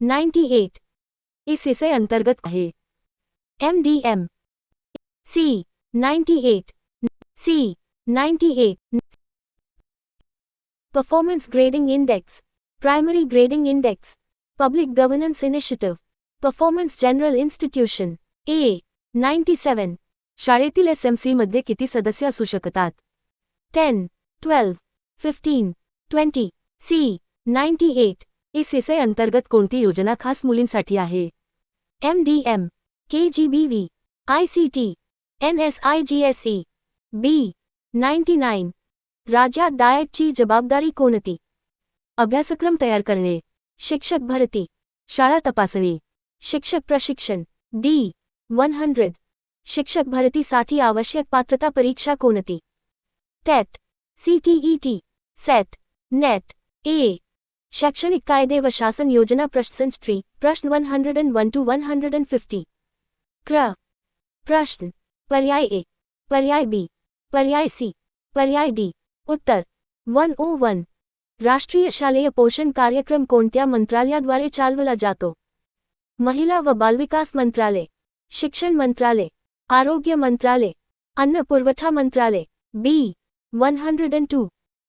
98 इस विषय अंतर्गत आहे। MDM C 98 C 98 Performance Grading Index, Primary Grading Index, Public Governance Initiative, Performance General Institution A 97 शाळेतील SMC मध्ये किती सदस्य असू शकतात? 10 12 15 20 C 98 इस विषय अंतर्गत कोणती योजना खास मुलींसाठी आहे? MDM KGBV ICT NSIGSE B 99 राज्यात डाएटची जबाबदारी कोणती? अभ्यासक्रम तयार करणे, शिक्षक भरती, शाळा तपासणी, शिक्षक प्रशिक्षण D 100 शिक्षक भरतीसाठी आवश्यक पात्रता परीक्षा कोणती? TET CTET SET NET A शैक्षणिक कायदे व शासन योजना प्रश्न 3 प्रश्न 101 to 150 क्र प्रश्न पर्याय A पर्याय B पर्याय C पर्याय D उत्तर 101 राष्ट्रीय शालेय पोषण कार्यक्रम कोणत्या मंत्रालयाद्वारे चालवला जातो? महिला व बालविकास मंत्रालय, शिक्षण मंत्रालय, आरोग्य मंत्रालय, अन्न पुरवठा मंत्रालय B 102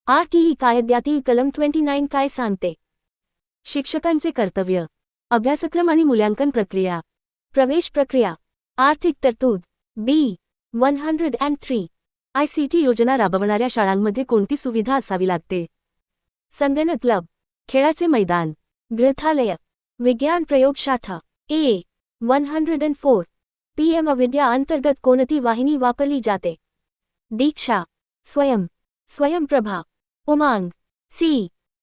RTE कायद्यातील कलम 29 काय सांगते? शिक्षकांचे कर्तव्य, अभ्यासक्रम आणि मूल्यांकन प्रक्रिया, प्रवेश प्रक्रिया, आर्थिक तरतूद B 103 ICT योजना राबवणाऱ्या शाळांमध्ये कोणती सुविधा असावी लागते? संगणक लॅब, खेळाचे मैदान, ग्रंथालय, विज्ञान प्रयोगशाळा A 104 PM विद्या अंतर्गत कोणती वाहिनी वापरली जाते? दीक्षा, स्वयंप्रभा, उमांग C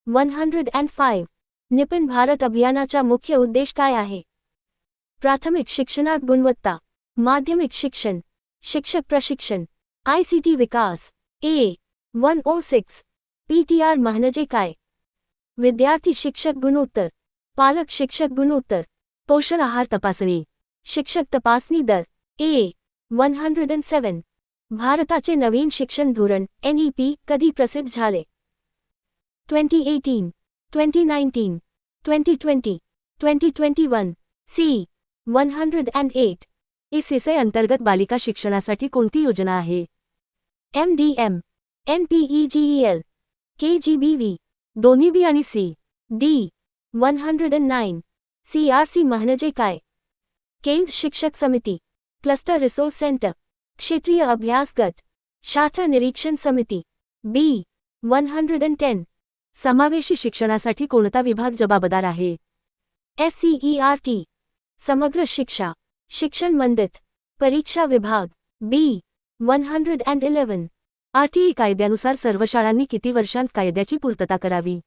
105 निपुण भारत अभियानाचा मुख्य उद्देश काय आहे? प्राथमिक शिक्षणात गुणवत्ता, माध्यमिक शिक्षण, शिक्षक प्रशिक्षण, ICT विकास A 106 PTR म्हणजे काय? विद्यार्थी शिक्षक गुणोत्तर, पालक शिक्षक गुणोत्तर, पोषण आहार तपासणी, शिक्षक तपासणी दर A 107 भारताचे नवीन शिक्षण धोरण NEP कधी प्रसिद्ध झाले? 2018 2019 2020 2021 C 108 इस विषय अंतर्गत बालिका शिक्षणासाठी कोणती योजना आहे? MDM NPEGEL KGBV दोन्ही B आणि C D 109 CRC म्हणजे काय? केंद्र शिक्षक समिती, क्लस्टर रिसोर्स सेंटर, क्षेत्रीय अभ्यास गट, शाखा निरीक्षण समिती B 110 समावेशी शिक्षणासाठी कोणता विभाग जबाबदार आहे? SCERT समग्र शिक्षा, शिक्षण मंडित, परीक्षा विभाग B 111 RTE कायद्यानुसार सर्व शाळांनी किती वर्षांत कायद्याची पूर्तता करावी?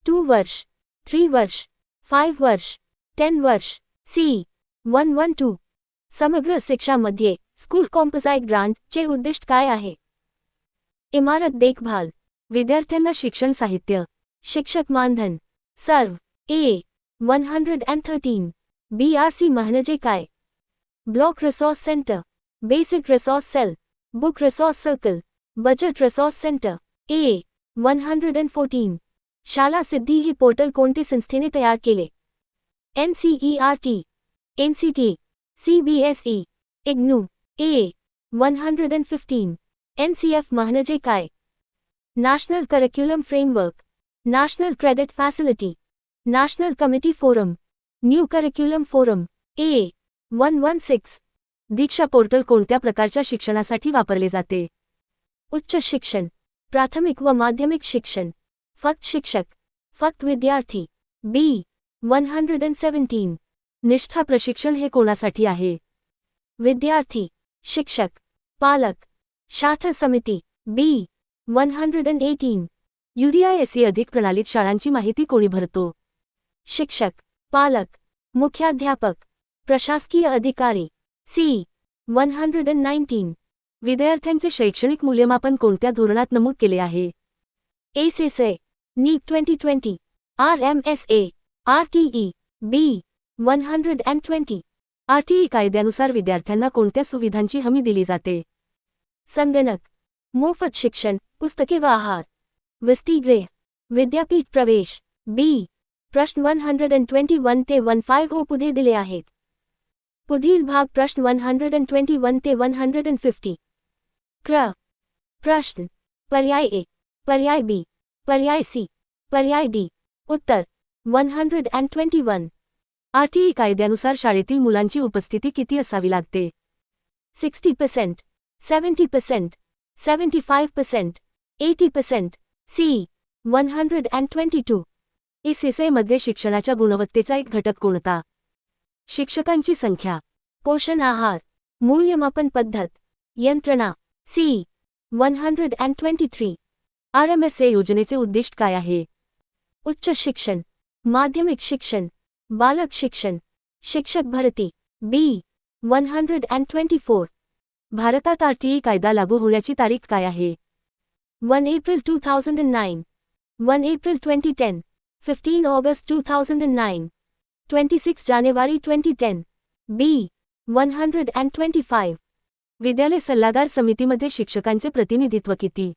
2 वर्ष 3 वर्ष 5 वर्ष 10 वर्ष C 112 समग्र शिक्षामध्ये स्कूल कॉम्पोसाइट ग्रांट चे उद्दिष्ट काय आहे? इमारत देखभाल, विद्यार्थ्यांना शिक्षण साहित्य, शिक्षक मानधन सर्व A 113 BRC म्हणजे काय? Block resource centre, basic resource cell, book resource circle, budget resource centre A 114 शाला सिद्धी ही पोर्टल कोणती संस्थेने तयार केले? NCERT NCT CBSE IGNOU A 115 NCF म्हणजे काय? National curriculum framework, national credit facility, national committee forum, new curriculum forum A 116 Diksha portal कोणत्या प्रकारच्या शिक्षणासाठी वापरले जाते? उच्च शिक्षण, प्राथमिक व माध्यमिक शिक्षण, फक्त शिक्षक, फक्त विद्यार्थी B 117 निष्ठा प्रशिक्षण हे कोणासाठी आहे? विद्यार्थी, शिक्षक, पालक, शाखा समिती B 118 UDISE अधिक प्रणालीत शाळांची माहिती कोणी भरतो? शिक्षक, पालक, मुख्याध्यापक, प्रशासकीय अधिकारी C 119 विद्यार्थ्यांचे शैक्षणिक मूल्यमापन कोणत्या धोरणात नमूद केले आहे? ACSA NEET 2020 RMSA RTE B 120 RTE कायद्यानुसार विद्यार्थ्यांना कोणत्या सुविधांची हमी दिली जाते? संगणक, मोफत शिक्षण, पुस्तके व आहार, वसतिगृह, विद्यापीठ प्रवेश B प्रश्न 121 ते 15 पुढे दिले आहेत. पुढील भाग प्रश्न 121 ते 150. क्र. प्रश्न. पर्याय ए, पर्याय बी, पर्याय सी, पर्याय डी. उत्तर 121. आरटीई कायद्यानुसार शाळेतील मुलांची उपस्थिती किती असावी लागते? 60%, 70%, 75%, 80%. सी. 122. ICSE मध्ये शिक्षणाच्या गुणवत्तेचा एक घटक कोणता? शिक्षकांची संख्या, पोषण आहार, मूल्यमापन पद्धत, यंत्रणा. सी. 123. RMSA योजनेचे उद्दिष्ट काय आहे? उच्च शिक्षण, माध्यमिक शिक्षण, बालक शिक्षण, शिक्षक भरती. बी. 124. भारतात आरटीई कायदा लागू होण्याची तारीख काय आहे? 1 April 2009, 1 April 2010, 15 August 2009, 26 January 2010. बी. 125. विद्यालय सल्लागार समितीमध्ये शिक्षकांचे प्रतिनिधित्व किती?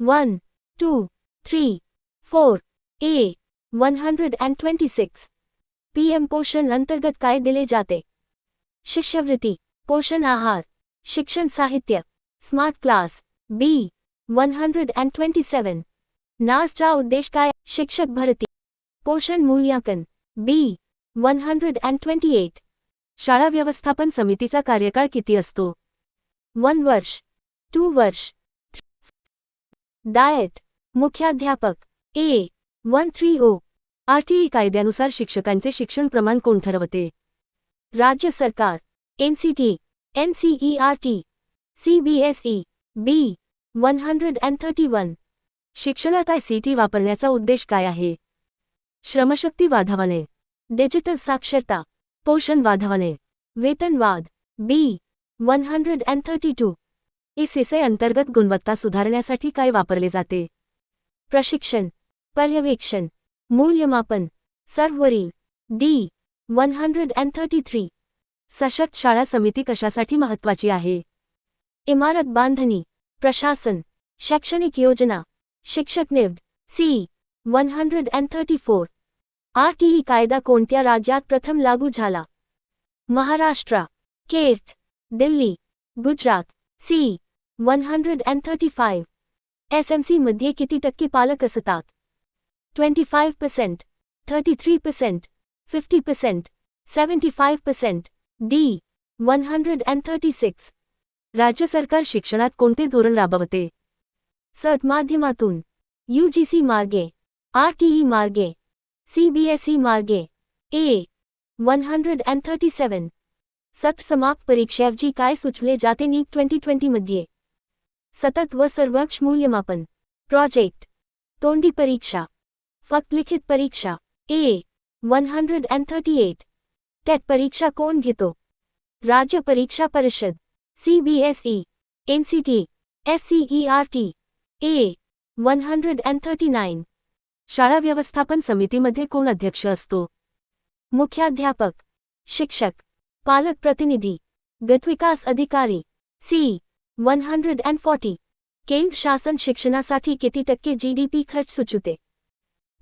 1, 2, 3, 4. ए. 126. PM पोषण अंतर्गत काय दिले जाते? शिष्यवृत्ती, पोषण आहार, शिक्षण साहित्य, स्मार्ट क्लास. बी. 127. नासचा उद्देश काय? शिक्षक भरती, पोषण मूल्यांकन. बी. 128. शाळा व्यवस्थापन समितीचा कार्यकाळ किती असतो? 1 वर्ष, 2 वर्ष. डाएट, मुख्याध्यापक. ए. 130. आरटीई कायद्यानुसार शिक्षकांचे शिक्षण प्रमाण कोण ठरवते? राज्य सरकार. NCT, NCERT, CBSE. बी. 131. शिक्षणात ICT वापरण्याचा उद्देश काय आहे? श्रमशक्ती वाढवणे, डिजिटल साक्षरता, पोषण वाढवणे. वेतनवाढ. बी. 132. ICSE अंतर्गत गुणवत्ता सुधारण्यासाठी काय वापरले जाते? प्रशिक्षण, पर्यवेक्षण, मूल्यमापन, सर्वरील. डी. 133. सशक्त शाळा समिती कशासाठी महत्त्वाची आहे? इमारत बांधणी, प्रशासन, शैक्षणिक योजना, शिक्षक निवड. सी. 134. आरटीई कायदा कोणत्या राज्यात प्रथम लागू झाला? महाराष्ट्र, केरळ, दिल्ली, गुजरात. सी. 135. SMC मध्ये किती टक्के पालक असतात? 25%, 33%, 50%, 75%. डी. 136. राज्य सरकार शिक्षणात कोणते धोरण राबवते? सर्ट माध्यमातून, UGC मार्गे, RTE मार्गे, CBSE मार्गे. ए. 137. सत्र समाप्त परीक्षेऐवजी काय सुचवले जाते नीट 2020 मध्ये? सतत व सर्वक्ष मूल्यमापन, प्रोजेक्ट, तोंडी परीक्षा, फक्त लिखित परीक्षा. ए. 138. टेट परीक्षा कोण घेतो? राज्य परीक्षा परिषद, CBSE, NCT, SCERT. ए. 139. शाळा व्यवस्थापन समितीमध्ये कोण अध्यक्ष असतो? मुख्याध्यापक, शिक्षक, पालक प्रतिनिधी, गटविकास अधिकारी. सी. 140. केंद्र शासन शिक्षणासाठी किती टक्के GDP खर्च सुचवते?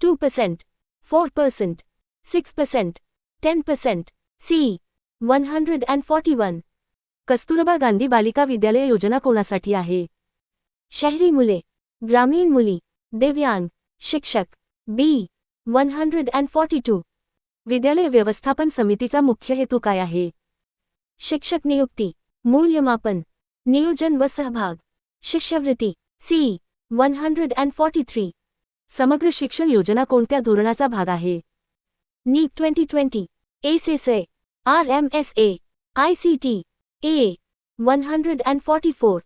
2%, 4%, 6%, 10%. सी. 141. कस्तुरबा गांधी बालिका विद्यालय योजना कोणासाठी आहे? शहरी मुले, ग्रामीण मुली, दिव्यांग, शिक्षक. बी. 142. विद्यालय व्यवस्थापन समितीचा मुख्य हेतू काय आहे? शिक्षक नियुक्ती, मूल्यमापन, नियोजन व सहभाग, शिष्यवृत्ती. सी. 143. समग्र शिक्षण योजना कोणत्या धोरणाचा भाग आहे? नीट 2020, ICSE, RMSA, ICT. ए. 144.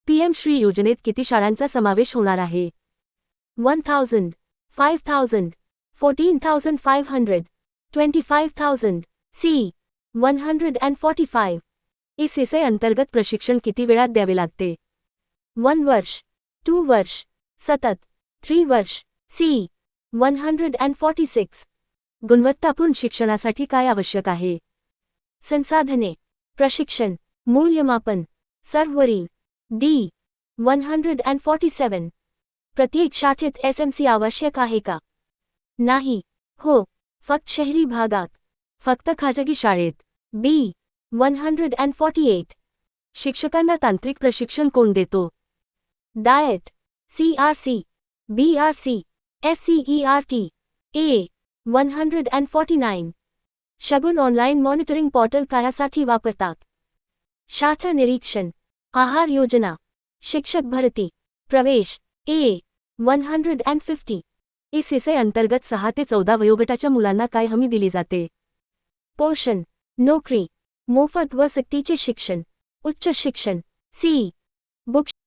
PM श्री योजनेत किती शाळांचा समावेश होणार आहे? 1000, 5000, 14500, 25000. सी. 145. ICSE अंतर्गत प्रशिक्षण किती वेळात द्यावे लागते? 1 वर्ष, 2 वर्ष, सतत, 3 वर्ष. सी. 146. गुणवत्तापूर्ण शिक्षणासाठी काय आवश्यक आहे? संसाधने, प्रशिक्षण, मूल्यमापन, सर्वरील. डी. 147. प्रत्येक शाखेत SMC आवश्यक आहे का? नाही. हो, फक्त शहरी भागात. फक्त खाजगी शाळेत. बी. 148. शिक्षकांना तांत्रिक प्रशिक्षण कोण देतो? DIET. CRC, BRC, SCERT. A. 149. Shagun online monitoring portal कायासाठी वापरतात? शाठा निरीक्षण, आहार योजना, शिक्षक भरती, प्रवेश. A. 150. SSI अंतर्गत 6 ते 14 वयोगटाच्या मुलांना काय हमी दिली जाते? पोषण, नोकरी, मोफत व सक्तीचे शिक्षण, उच्च शिक्षण. C. बुक